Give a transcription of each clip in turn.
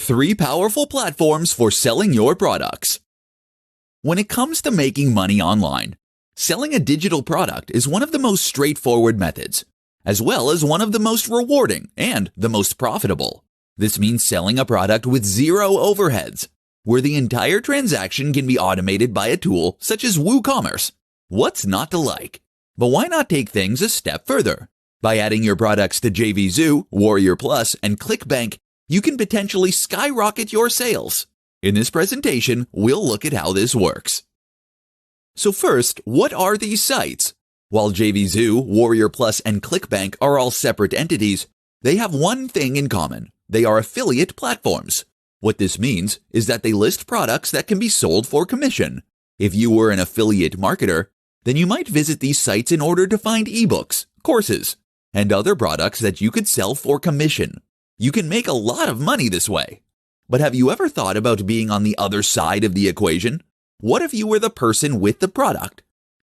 3 powerful platforms for selling your products. When it comes to making money online, selling a digital product is one of the most straightforward methods, as well as one of the most rewarding and the most profitable. This means selling a product with zero overheads, where the entire transaction can be automated by a tool such as WooCommerce. What's not to like? But why not take things a step further? By adding your products to JVZoo, Warrior Plus, and ClickBank, you can potentially skyrocket your sales. In this presentation, we'll look at how this works. So first, what are these sites? While JVZoo, Warrior Plus, and ClickBank are all separate entities, they have one thing in common. They are affiliate platforms. What this means is that they list products that can be sold for commission. If you were an affiliate marketer, then you might visit these sites in order to find ebooks, courses, and other products that you could sell for commission. You can make a lot of money this way. But have you ever thought about being on the other side of the equation? What if you were the person with the product?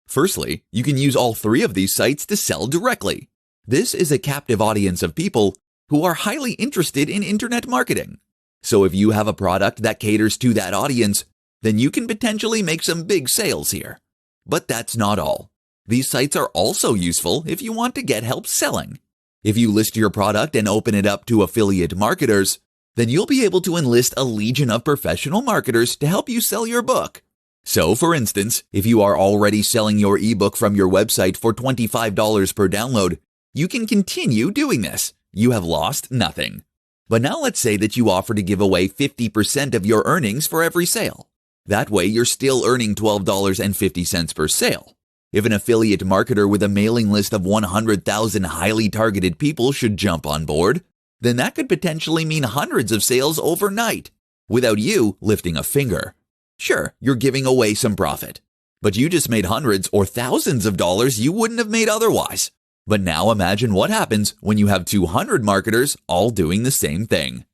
Firstly, you can use all 3 of these sites to sell directly. This is a captive audience of people who are highly interested in internet marketing. So if you have a product that caters to that audience, then you can potentially make some big sales here. But that's not all. These sites are also useful if you want to get help selling. If you list your product and open it up to affiliate marketers, then you'll be able to enlist a legion of professional marketers to help you sell your book. So, for instance, if you are already selling your ebook from your website for $25 per download, you can continue doing this. You have lost nothing. But now let's say that you offer to give away 50% of your earnings for every sale. That way, you're still earning $12.50 per sale. If an affiliate marketer with a mailing list of 100,000 highly targeted people should jump on board, then that could potentially mean hundreds of sales overnight, without you lifting a finger. Sure, you're giving away some profit, but you just made hundreds or thousands of dollars you wouldn't have made otherwise. But now imagine what happens when you have 200 marketers all doing the same thing.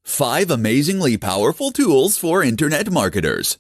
5 amazingly powerful tools for internet marketers.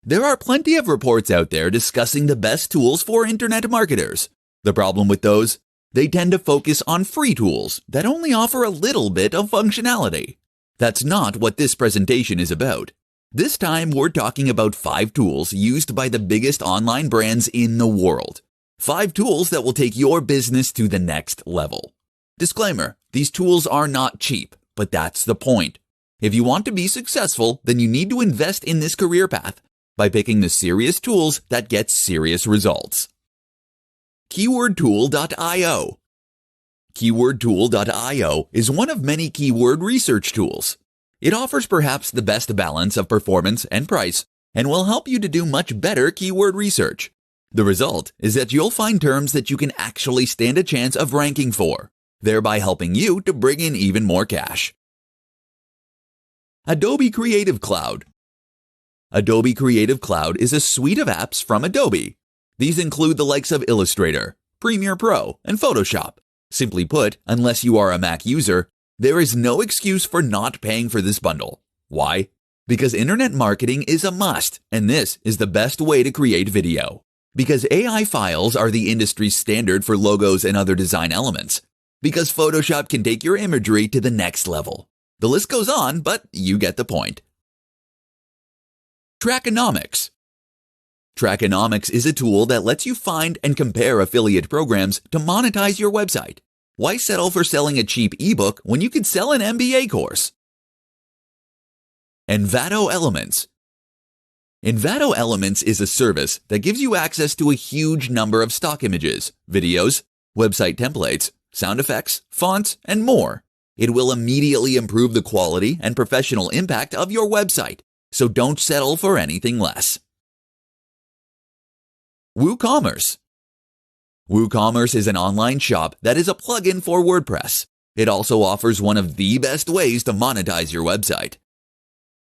There are plenty of reports out there discussing the best tools for internet marketers. The problem with those, they tend to focus on free tools that only offer a little bit of functionality. That's not what this presentation is about. This time we're talking about 5 tools used by the biggest online brands in the world. 5 tools that will take your business to the next level. Disclaimer, these tools are not cheap, but that's the point. If you want to be successful, then you need to invest in this career path by picking the serious tools that get serious results. KeywordTool.io. KeywordTool.io is one of many keyword research tools. It offers perhaps the best balance of performance and price and will help you to do much better keyword research. The result is that you'll find terms that you can actually stand a chance of ranking for, thereby helping you to bring in even more cash. Adobe Creative Cloud. Adobe Creative Cloud is a suite of apps from Adobe. These include the likes of Illustrator, Premiere Pro, and Photoshop. Simply put, unless you are a Mac user, there is no excuse for not paying for this bundle. Why? Because internet marketing is a must, and this is the best way to create video. Because AI files are the industry standard for logos and other design elements. Because Photoshop can take your imagery to the next level. The list goes on, but you get the point. Trackonomics. Trackonomics is a tool that lets you find and compare affiliate programs to monetize your website. Why settle for selling a cheap ebook when you could sell an MBA course? Envato Elements. Envato Elements is a service that gives you access to a huge number of stock images, videos, website templates, sound effects, fonts, and more. It will immediately improve the quality and professional impact of your website, so don't settle for anything less. WooCommerce. WooCommerce is an online shop that is a plugin for WordPress. It also offers one of the best ways to monetize your website.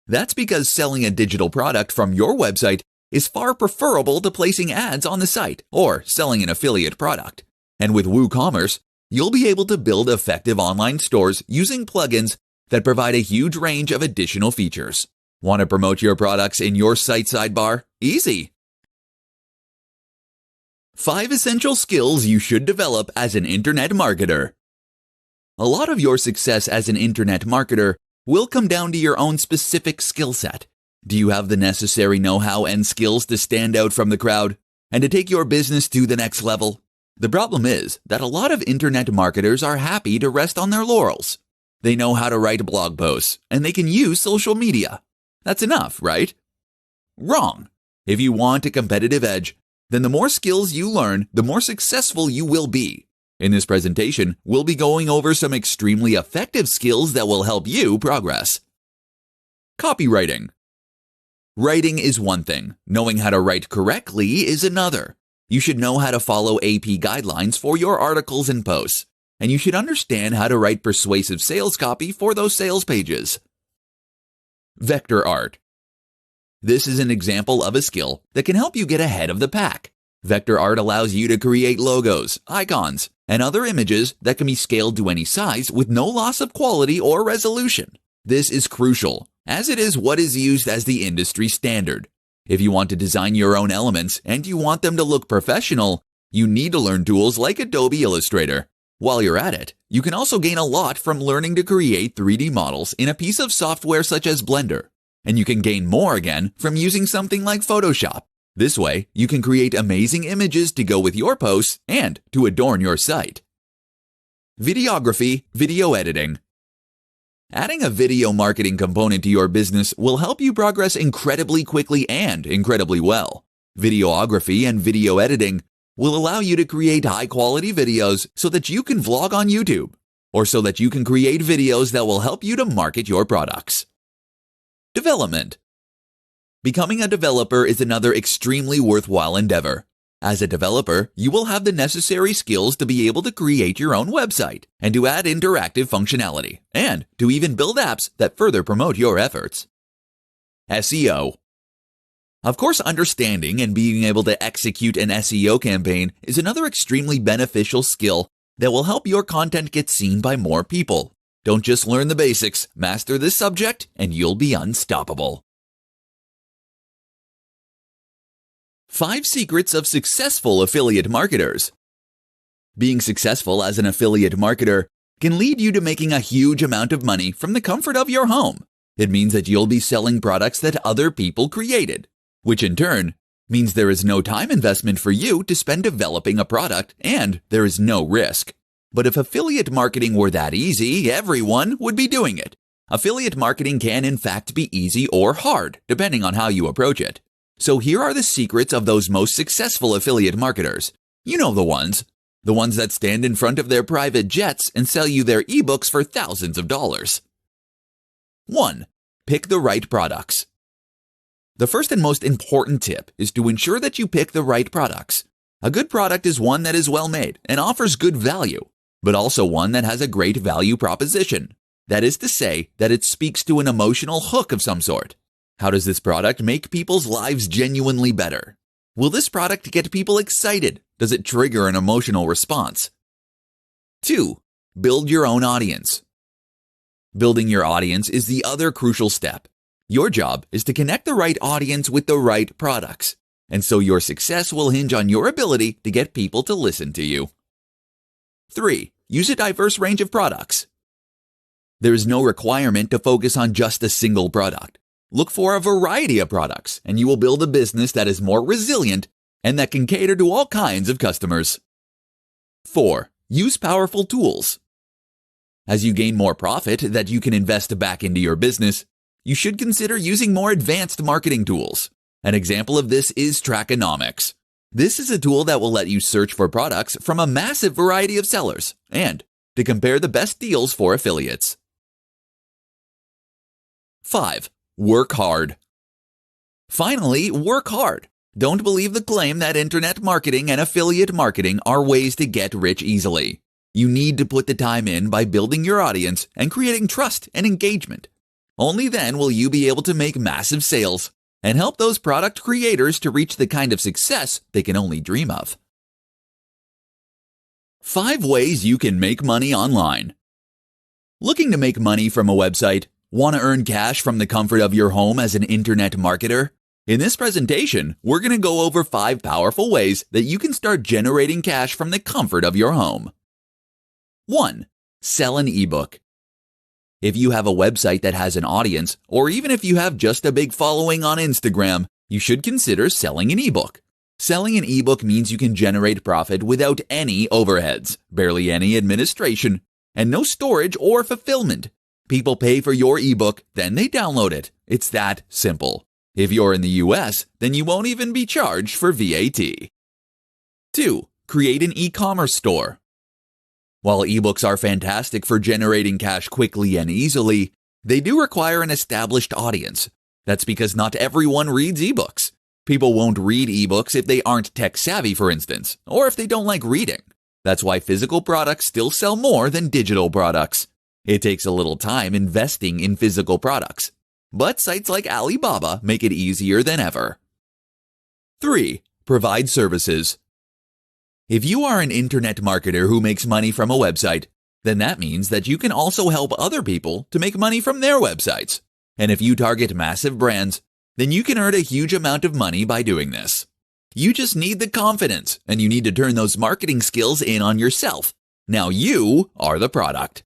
That's because selling a digital product from your website is far preferable to placing ads on the site or selling an affiliate product. And with WooCommerce, you'll be able to build effective online stores using plugins that provide a huge range of additional features. Want to promote your products in your site sidebar? Easy! 5 essential skills you should develop as an internet marketer. A lot of your success as an internet marketer will come down to your own specific skill set. Do you have the necessary know-how and skills to stand out from the crowd and to take your business to the next level? The problem is that a lot of internet marketers are happy to rest on their laurels. They know how to write blog posts and they can use social media. That's enough, right? Wrong. If you want a competitive edge, then the more skills you learn, the more successful you will be. In this presentation, we'll be going over some extremely effective skills that will help you progress. Copywriting. Writing is one thing. Knowing how to write correctly is another. You should know how to follow AP guidelines for your articles and posts, and you should understand how to write persuasive sales copy for those sales pages. Vector art. This is an example of a skill that can help you get ahead of the pack. Vector art allows you to create logos, icons, and other images that can be scaled to any size with no loss of quality or resolution. This is crucial, as it is what is used as the industry standard. If you want to design your own elements and you want them to look professional, you need to learn tools like Adobe Illustrator. While you're at it, you can also gain a lot from learning to create 3D models in a piece of software such as Blender. And you can gain more again from using something like Photoshop. This way, you can create amazing images to go with your posts and to adorn your site. Videography, video editing. Adding a video marketing component to your business will help you progress incredibly quickly and incredibly well. Videography and video editing will allow you to create high-quality videos so that you can vlog on YouTube, or so that you can create videos that will help you to market your products. Development. Becoming a developer is another extremely worthwhile endeavor. As a developer, you will have the necessary skills to be able to create your own website and to add interactive functionality and to even build apps that further promote your efforts. SEO. Of course, understanding and being able to execute an SEO campaign is another extremely beneficial skill that will help your content get seen by more people. Don't just learn the basics, master this subject, and you'll be unstoppable. 5 secrets of successful affiliate marketers. Being successful as an affiliate marketer can lead you to making a huge amount of money from the comfort of your home. It means that you'll be selling products that other people created, which in turn means there is no time investment for you to spend developing a product and there is no risk. But if affiliate marketing were that easy, everyone would be doing it. Affiliate marketing can in fact be easy or hard, depending on how you approach it. So here are the secrets of those most successful affiliate marketers. You know the ones that stand in front of their private jets and sell you their ebooks for thousands of dollars. 1. Pick the right products. The first and most important tip is to ensure that you pick the right products. A good product is one that is well made and offers good value, but also one that has a great value proposition. That is to say, that it speaks to an emotional hook of some sort. How does this product make people's lives genuinely better? Will this product get people excited? Does it trigger an emotional response? 2. Build your own audience. Building your audience is the other crucial step. Your job is to connect the right audience with the right products, and so your success will hinge on your ability to get people to listen to you. 3. Use a diverse range of products. There is no requirement to focus on just a single product. Look for a variety of products, and you will build a business that is more resilient and that can cater to all kinds of customers. 4. Use powerful tools. As you gain more profit that you can invest back into your business, you should consider using more advanced marketing tools. An example of this is Trackonomics. This is a tool that will let you search for products from a massive variety of sellers and to compare the best deals for affiliates. 5. Work hard. Finally, work hard. Don't believe the claim that internet marketing and affiliate marketing are ways to get rich easily. You need to put the time in by building your audience and creating trust and engagement. Only then will you be able to make massive sales and help those product creators to reach the kind of success they can only dream of. 5 ways you can make money online. Looking to make money from a website? Want to earn cash from the comfort of your home as an internet marketer? In this presentation, we're going to go over 5 powerful ways that you can start generating cash from the comfort of your home. 1. Sell an ebook. If you have a website that has an audience, or even if you have just a big following on Instagram, you should consider selling an ebook. Selling an ebook means you can generate profit without any overheads, barely any administration, and no storage or fulfillment. People pay for your ebook, then they download it. It's that simple. If you're in the US, then you won't even be charged for VAT. 2. Create an e-commerce store. While ebooks are fantastic for generating cash quickly and easily, they do require an established audience. That's because not everyone reads ebooks. People won't read ebooks if they aren't tech-savvy, for instance, or if they don't like reading. That's why physical products still sell more than digital products. It takes a little time investing in physical products, but sites like Alibaba make it easier than ever. 3. Provide services. If you are an internet marketer who makes money from a website, then that means that you can also help other people to make money from their websites. And if you target massive brands, then you can earn a huge amount of money by doing this. You just need the confidence, and you need to turn those marketing skills in on yourself. Now you are the product.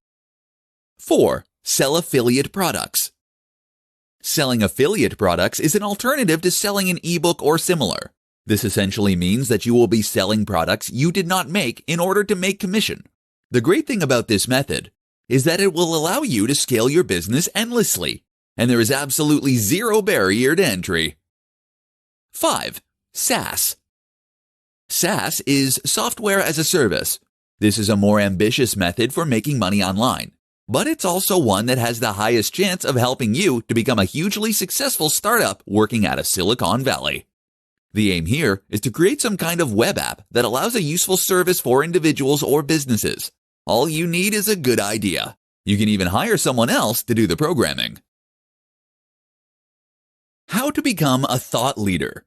4. Sell affiliate products. Selling affiliate products is an alternative to selling an ebook or similar. This essentially means that you will be selling products you did not make in order to make commission. The great thing about this method is that it will allow you to scale your business endlessly, and there is absolutely zero barrier to entry. 5. SaaS. SaaS is software as a service. This is a more ambitious method for making money online, but it's also one that has the highest chance of helping you to become a hugely successful startup working out of Silicon Valley. The aim here is to create some kind of web app that allows a useful service for individuals or businesses. All you need is a good idea. You can even hire someone else to do the programming. How to become a thought leader.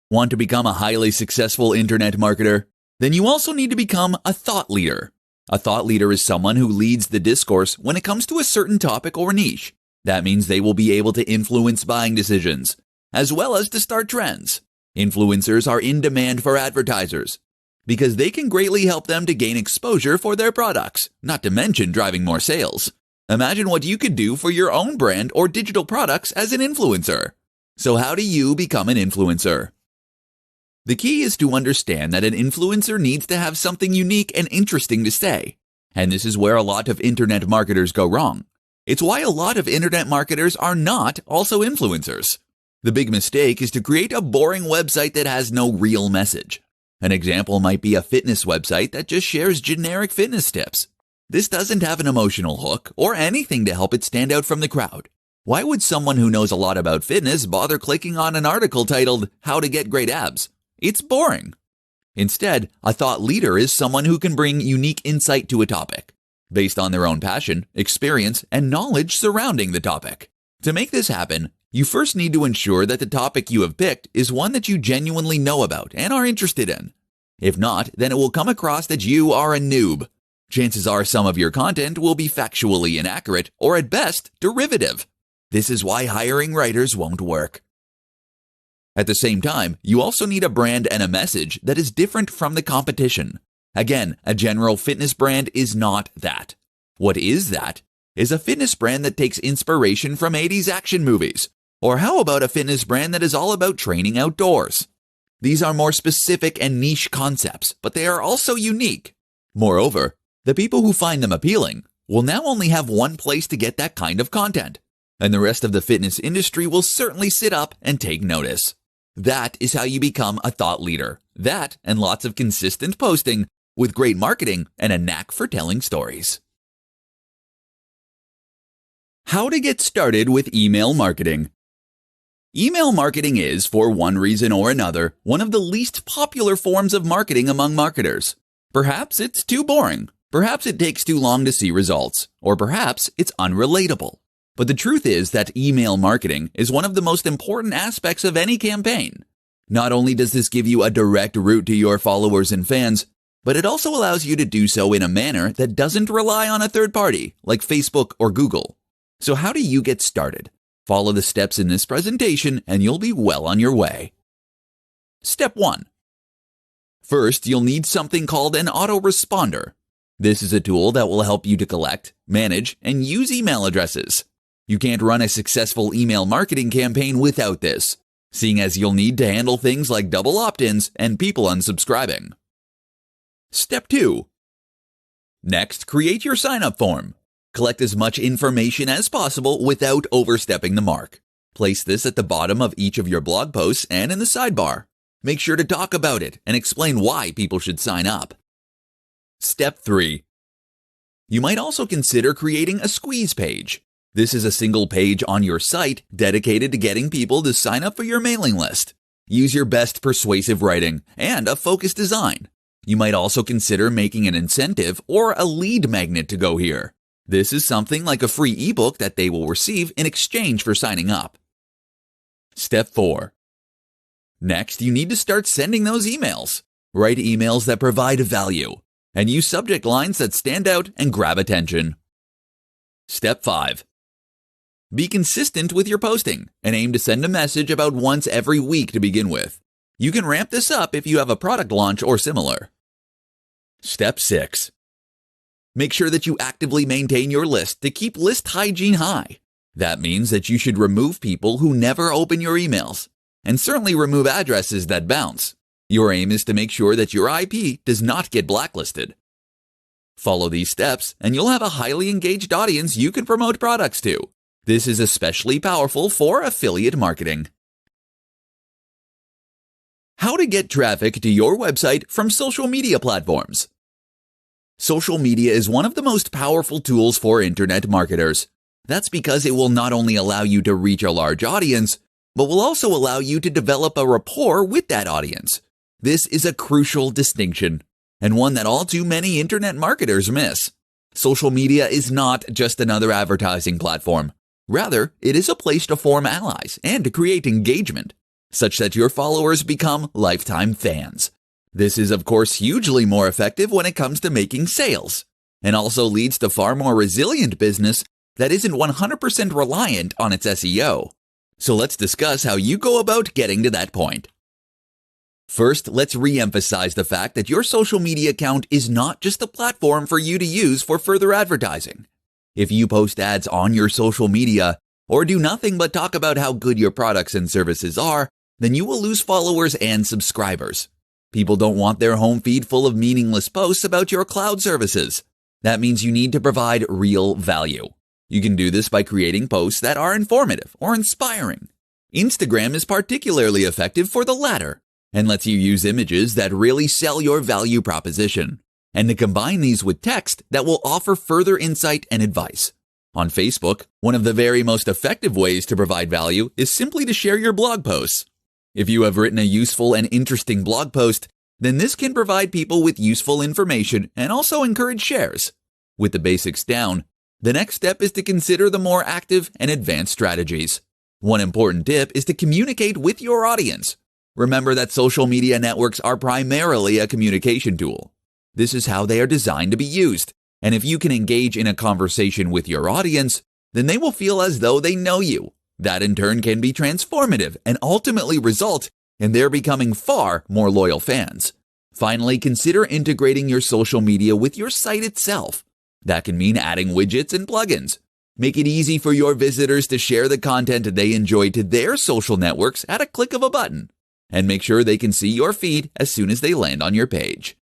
Want to become a highly successful internet marketer? Then you also need to become a thought leader. A thought leader is someone who leads the discourse when it comes to a certain topic or niche. That means they will be able to influence buying decisions, as well as to start trends. Influencers are in demand for advertisers because they can greatly help them to gain exposure for their products, not to mention driving more sales. Imagine what you could do for your own brand or digital products as an influencer. So how do you become an influencer? The key is to understand that an influencer needs to have something unique and interesting to say. And this is where a lot of internet marketers go wrong. It's why a lot of internet marketers are not also influencers. The big mistake is to create a boring website that has no real message. An example might be a fitness website that just shares generic fitness tips. This doesn't have an emotional hook or anything to help it stand out from the crowd. Why would someone who knows a lot about fitness bother clicking on an article titled, "How to Get Great Abs"? It's boring. Instead, a thought leader is someone who can bring unique insight to a topic, based on their own passion, experience, and knowledge surrounding the topic. To make this happen, you first need to ensure that the topic you have picked is one that you genuinely know about and are interested in. If not, then it will come across that you are a noob. Chances are some of your content will be factually inaccurate or at best derivative. This is why hiring writers won't work. At the same time, you also need a brand and a message that is different from the competition. Again, a general fitness brand is not that. What is that? Is a fitness brand that takes inspiration from 80s action movies. Or how about a fitness brand that is all about training outdoors? These are more specific and niche concepts, but they are also unique. Moreover, the people who find them appealing will now only have one place to get that kind of content, and the rest of the fitness industry will certainly sit up and take notice. That is how you become a thought leader. That and lots of consistent posting with great marketing and a knack for telling stories. How to get started with email marketing. Email marketing is, for one reason or another, one of the least popular forms of marketing among marketers. Perhaps it's too boring. Perhaps it takes too long to see results. Or perhaps it's unrelatable. But the truth is that email marketing is one of the most important aspects of any campaign. Not only does this give you a direct route to your followers and fans, but it also allows you to do so in a manner that doesn't rely on a third party, like Facebook or Google. So how do you get started? Follow the steps in this presentation and you'll be well on your way. Step 1. First, you'll need something called an autoresponder. This is a tool that will help you to collect, manage, and use email addresses. You can't run a successful email marketing campaign without this, seeing as you'll need to handle things like double opt-ins and people unsubscribing. Step 2. Next, create your sign-up form. Collect as much information as possible without overstepping the mark. Place this at the bottom of each of your blog posts and in the sidebar. Make sure to talk about it and explain why people should sign up. Step 3. You might also consider creating a squeeze page. This is a single page on your site dedicated to getting people to sign up for your mailing list. Use your best persuasive writing and a focused design. You might also consider making an incentive or a lead magnet to go here. This is something like a free ebook that they will receive in exchange for signing up. Step 4. Next, you need to start sending those emails. Write emails that provide value, and use subject lines that stand out and grab attention. Step 5. Be consistent with your posting and aim to send a message about once every week to begin with. You can ramp this up if you have a product launch or similar. Step 6. Make sure that you actively maintain your list to keep list hygiene high. That means that you should remove people who never open your emails, and certainly remove addresses that bounce. Your aim is to make sure that your IP does not get blacklisted. Follow these steps, and you'll have a highly engaged audience you can promote products to. This is especially powerful for affiliate marketing. How to get traffic to your website from social media platforms. Social media is one of the most powerful tools for internet marketers. That's because it will not only allow you to reach a large audience, but will also allow you to develop a rapport with that audience. This is a crucial distinction, and one that all too many internet marketers miss. Social media is not just another advertising platform. Rather, it is a place to form allies and to create engagement, such that your followers become lifetime fans. This is, of course, hugely more effective when it comes to making sales, and also leads to far more resilient business that isn't 100% reliant on its SEO. So let's discuss how you go about getting to that point. First, let's re-emphasize the fact that your social media account is not just a platform for you to use for further advertising. If you post ads on your social media or do nothing but talk about how good your products and services are, then you will lose followers and subscribers. People don't want their home feed full of meaningless posts about your cloud services. That means you need to provide real value. You can do this by creating posts that are informative or inspiring. Instagram is particularly effective for the latter and lets you use images that really sell your value proposition, and to combine these with text that will offer further insight and advice. On Facebook, one of the very most effective ways to provide value is simply to share your blog posts. If you have written a useful and interesting blog post, then this can provide people with useful information and also encourage shares. With the basics down, the next step is to consider the more active and advanced strategies. One important tip is to communicate with your audience. Remember that social media networks are primarily a communication tool. This is how they are designed to be used, and if you can engage in a conversation with your audience, then they will feel as though they know you. That in turn can be transformative and ultimately result in their becoming far more loyal fans. Finally, consider integrating your social media with your site itself. That can mean adding widgets and plugins. Make it easy for your visitors to share the content they enjoy to their social networks at a click of a button. And make sure they can see your feed as soon as they land on your page.